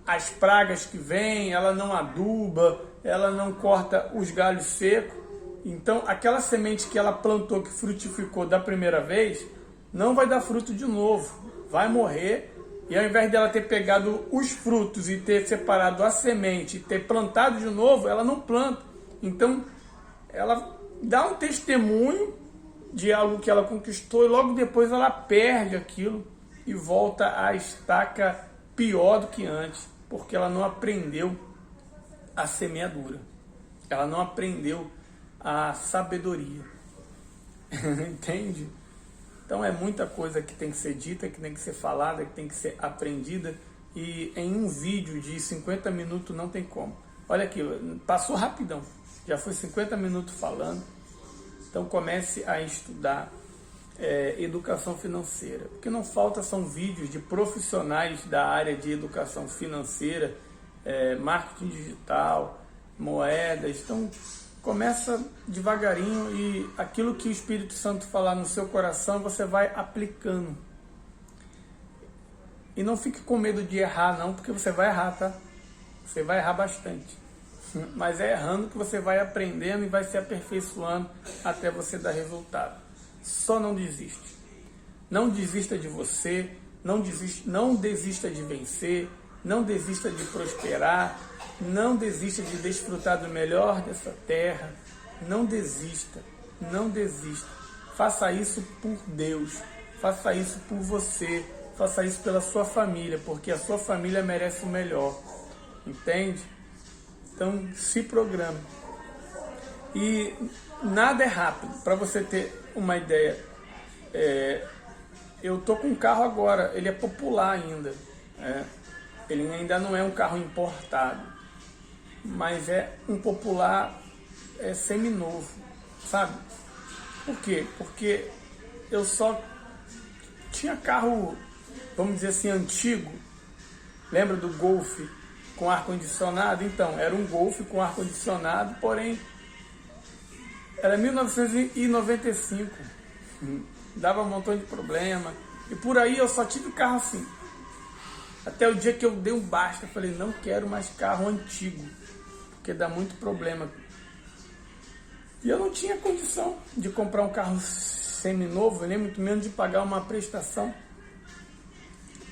as pragas que vêm, ela não aduba, ela não corta os galhos secos. Então, aquela semente que ela plantou, que frutificou da primeira vez, não vai dar fruto de novo, vai morrer. E ao invés dela ter pegado os frutos e ter separado a semente e ter plantado de novo, ela não planta. Então, ela dá um testemunho de algo que ela conquistou e logo depois ela perde aquilo e volta à estaca pior do que antes, porque ela não aprendeu a semeadura. Ela não aprendeu a sabedoria. Entende? Então é muita coisa que tem que ser dita, que tem que ser falada, que tem que ser aprendida. E em um vídeo de 50 minutos não tem como. Olha aqui, passou rapidão. Já foi 50 minutos falando. Então comece a estudar educação financeira. O que não falta são vídeos de profissionais da área de educação financeira, marketing digital, moedas. Então começa devagarinho e aquilo que o Espírito Santo falar no seu coração, você vai aplicando. E não fique com medo de errar não, porque você vai errar, tá? Você vai errar bastante. Mas é errando que você vai aprendendo e vai se aperfeiçoando até você dar resultado. Só não desiste. Não desista de você, não desista de vencer, não desista de prosperar, não desista de desfrutar do melhor dessa terra. Não desista, não desista. Faça isso por Deus, faça isso por você, faça isso pela sua família, porque a sua família merece o melhor. Entende? Então se programe. E nada é rápido. Para você ter uma ideia, eu tô com um carro agora, ele é popular ainda. Ele ainda não é um carro importado, mas é um popular seminovo, sabe? Por quê? Porque eu só tinha carro, vamos dizer assim, antigo. Lembra do Golf com ar-condicionado? Então, era um Golf com ar-condicionado, porém era 1995, dava um montão de problema, e por aí eu só tive carro assim, até o dia que eu dei um basta, falei, não quero mais carro antigo, porque dá muito problema, e eu não tinha condição de comprar um carro seminovo, nem muito menos de pagar uma prestação.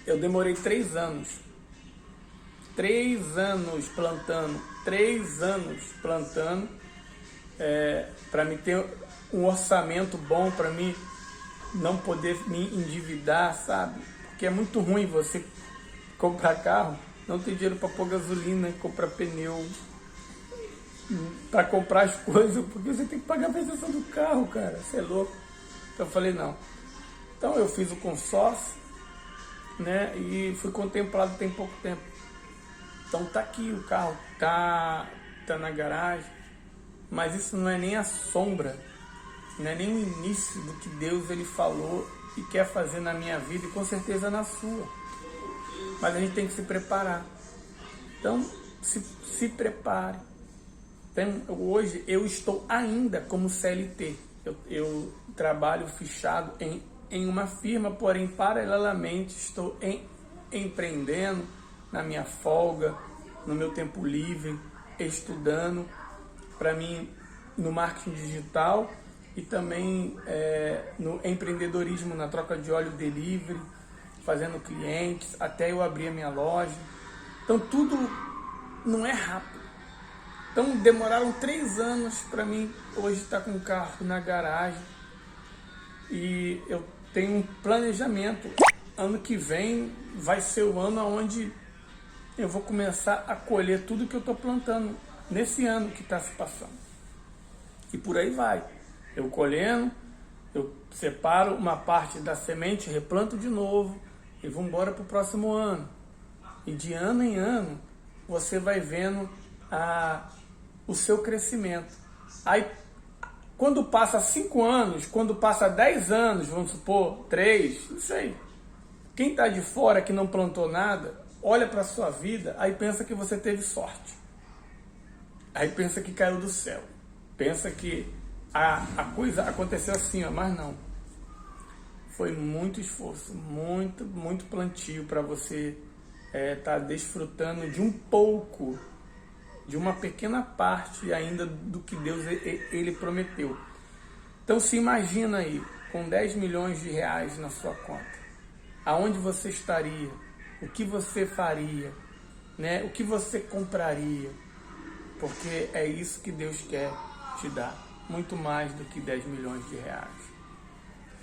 Eu demorei 3 anos plantando, 3 anos plantando, para me ter um orçamento bom, para mim não poder me endividar, sabe? Porque é muito ruim você comprar carro, não ter dinheiro para pôr gasolina, comprar pneu, para comprar as coisas, porque você tem que pagar a prestação do carro, cara, você é louco. Então eu falei, não. Então eu fiz o consórcio, né, e fui contemplado tem pouco tempo. Então tá aqui o carro, tá na garagem, mas isso não é nem a sombra, não é nem o início do que Deus ele falou e quer fazer na minha vida e com certeza na sua. Mas a gente tem que se preparar. Então se prepare. Então, hoje eu estou ainda como CLT. Eu trabalho fichado em uma firma, porém paralelamente estou empreendendo na minha folga, no meu tempo livre, estudando para mim no marketing digital e também no empreendedorismo, na troca de óleo delivery, fazendo clientes, até eu abrir a minha loja. Então tudo não é rápido. Então demoraram 3 anos para mim hoje estar com o carro na garagem e eu tenho um planejamento. Ano que vem vai ser o ano onde eu vou começar a colher tudo que eu estou plantando nesse ano que está se passando. E por aí vai. Eu colhendo, eu separo uma parte da semente, replanto de novo e vou embora para o próximo ano. E de ano em ano você vai vendo o seu crescimento. Aí quando passa 5 anos, quando passa 10 anos, vamos supor, 3, não sei. Quem está de fora que não plantou nada, olha para a sua vida, aí pensa que você teve sorte. Aí pensa que caiu do céu. Pensa que a coisa aconteceu assim, ó, mas não. Foi muito esforço, muito plantio para você tá desfrutando de um pouco, de uma pequena parte ainda do que Deus ele prometeu. Então se imagina aí, com 10 milhões de reais na sua conta, aonde você estaria, o que você faria, né? O que você compraria, porque é isso que Deus quer te dar, muito mais do que 10 milhões de reais,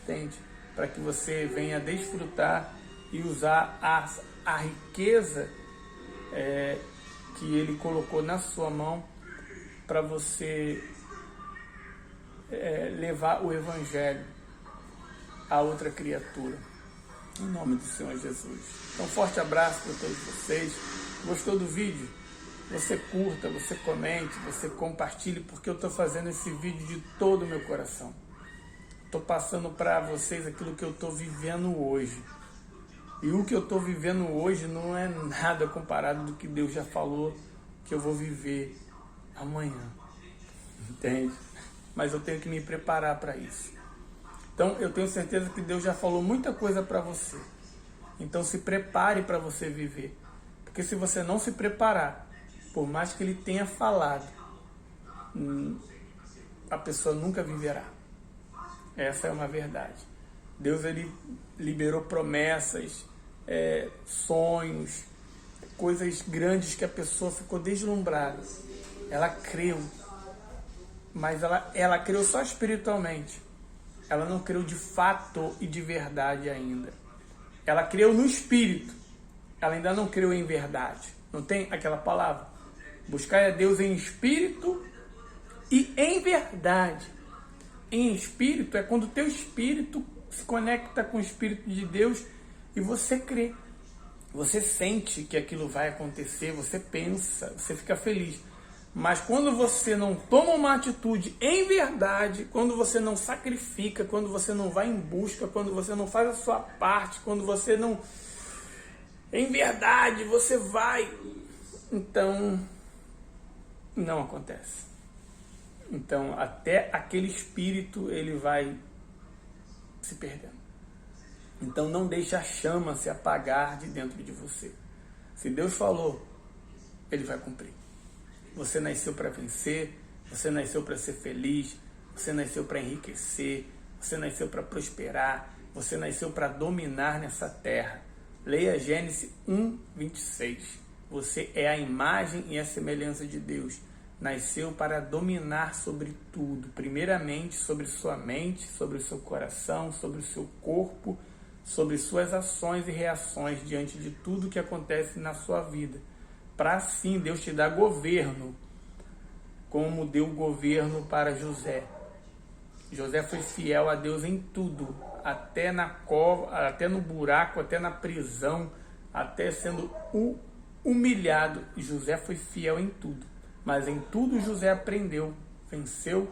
entende? Para que você venha desfrutar e usar a riqueza que Ele colocou na sua mão para você levar o Evangelho a outra criatura. Em nome do Senhor Jesus. Então, forte abraço para todos vocês. Gostou do vídeo? Você curta, você comente, você compartilhe, porque eu estou fazendo esse vídeo de todo o meu coração. Estou passando para vocês aquilo que eu estou vivendo hoje. E o que eu estou vivendo hoje não é nada comparado do que Deus já falou que eu vou viver amanhã. Entende? Mas eu tenho que me preparar para isso. Então, eu tenho certeza que Deus já falou muita coisa para você. Então, se prepare para você viver. Porque se você não se preparar, por mais que Ele tenha falado, a pessoa nunca viverá. Essa é uma verdade. Deus, Ele liberou promessas, sonhos, coisas grandes que a pessoa ficou deslumbrada. Ela creu, mas ela creu só espiritualmente. Ela não creu de fato e de verdade ainda. Ela creu no Espírito. Ela ainda não creu em verdade. Não tem aquela palavra? Buscai a Deus em espírito e em verdade. Em espírito é quando o teu espírito se conecta com o Espírito de Deus e você crê. Você sente que aquilo vai acontecer, você pensa, você fica feliz. Mas quando você não toma uma atitude em verdade, quando você não sacrifica, quando você não vai em busca, quando você não faz a sua parte, quando você não... Em verdade, você vai... Então, não acontece. Então, até aquele espírito, ele vai se perdendo. Então, não deixe a chama se apagar de dentro de você. Se Deus falou, Ele vai cumprir. Você nasceu para vencer, você nasceu para ser feliz, você nasceu para enriquecer, você nasceu para prosperar, você nasceu para dominar nessa terra. Leia Gênesis 1:26. Você é a imagem e a semelhança de Deus. Nasceu para dominar sobre tudo, primeiramente sobre sua mente, sobre o seu coração, sobre o seu corpo, sobre suas ações e reações diante de tudo que acontece na sua vida. Para assim Deus te dar governo, como deu governo para José. José foi fiel a Deus em tudo, até na cova, até no buraco, até na prisão, até sendo humilhado. José foi fiel em tudo, mas em tudo José aprendeu, venceu,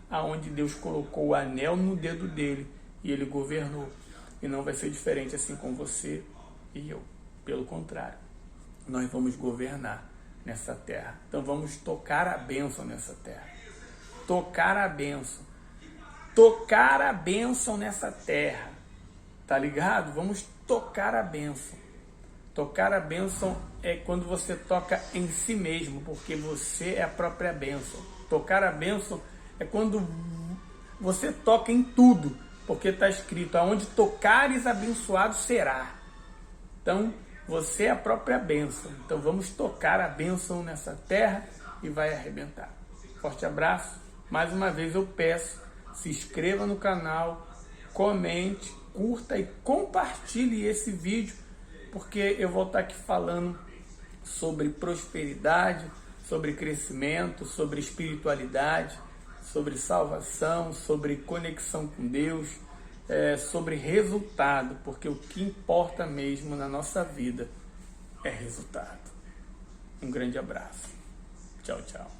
aonde Deus colocou o anel no dedo dele e ele governou. E não vai ser diferente assim com você e eu. Pelo contrário, nós vamos governar nessa terra. Então vamos tocar a bênção nessa terra. Tocar a bênção. Tocar a bênção nessa terra. Tá ligado? Vamos tocar a bênção. Tocar a bênção é quando você toca em si mesmo, porque você é a própria bênção. Tocar a bênção é quando você toca em tudo, porque está escrito, aonde tocares abençoado será. Então, você é a própria bênção. Então vamos tocar a bênção nessa terra e vai arrebentar. Forte abraço. Mais uma vez eu peço, se inscreva no canal, comente, curta e compartilhe esse vídeo, porque eu vou estar aqui falando sobre prosperidade, sobre crescimento, sobre espiritualidade, sobre salvação, sobre conexão com Deus, sobre resultado, porque o que importa mesmo na nossa vida é resultado. Um grande abraço. Tchau, tchau.